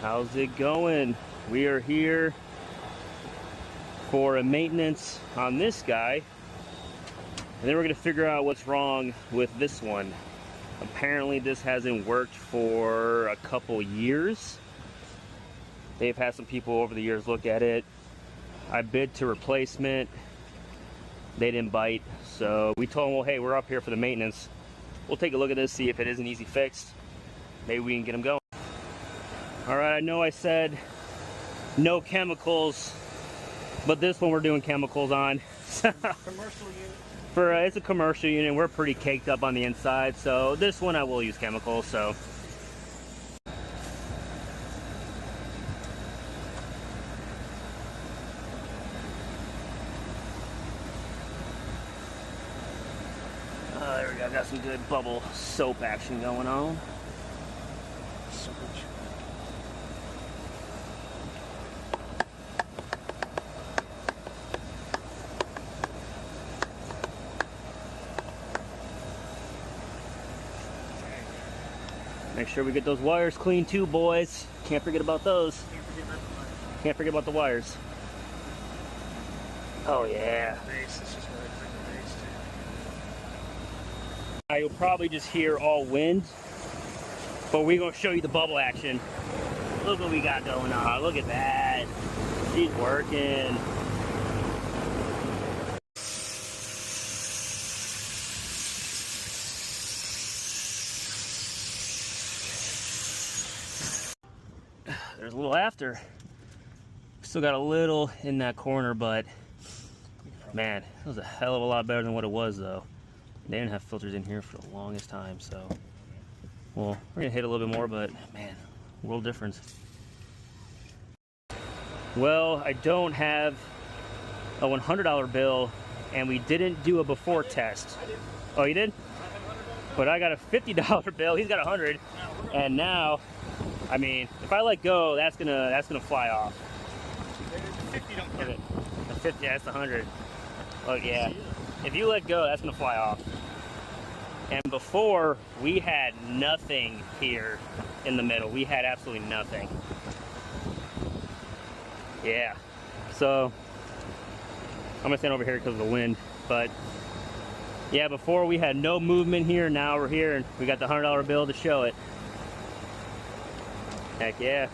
How's it going? We are here for a maintenance on this guy, and then we're going to figure out what's wrong with this one. Apparently this hasn't worked for a couple years. They've had some people over the years look at it. I bid to replacement. They didn't bite, so we told them, well, hey, we're up here for the maintenance. We'll take a look at this, see if it is an easy fix. Maybe we can get them going. All right, I know I said no chemicals, but this one we're doing chemicals on. Commercial unit. It's a commercial unit. We're pretty caked up on the inside, so this one I will use chemicals. So there we go. Got some good bubble soap action going on. Make sure we get those wires clean too, boys. Can't forget about those. Can't forget about the wires. Oh yeah. You'll probably just hear all wind, but we're gonna show you the bubble action. Look what we got going on. Look at that. She's working. There's a little after. Still got a little in that corner, but man, it was a hell of a lot better than what it was though. They didn't have filters in here for the longest time, so well, we're gonna hit a little bit more, but man, world difference. Well, I don't have a $100 bill, and we didn't do a before test. Oh, you did? But I got a $50 bill. He's got 100, and now, I mean, if I let go, that's gonna fly off. 50 don't count. The 50, that's the 100. Look, yeah. If you let go, that's gonna fly off. And before, we had nothing here in the middle. We had absolutely nothing. Yeah. So I'm gonna stand over here because of the wind. But yeah, before we had no movement here. Now we're here and we got the $100 bill to show it. Heck yeah.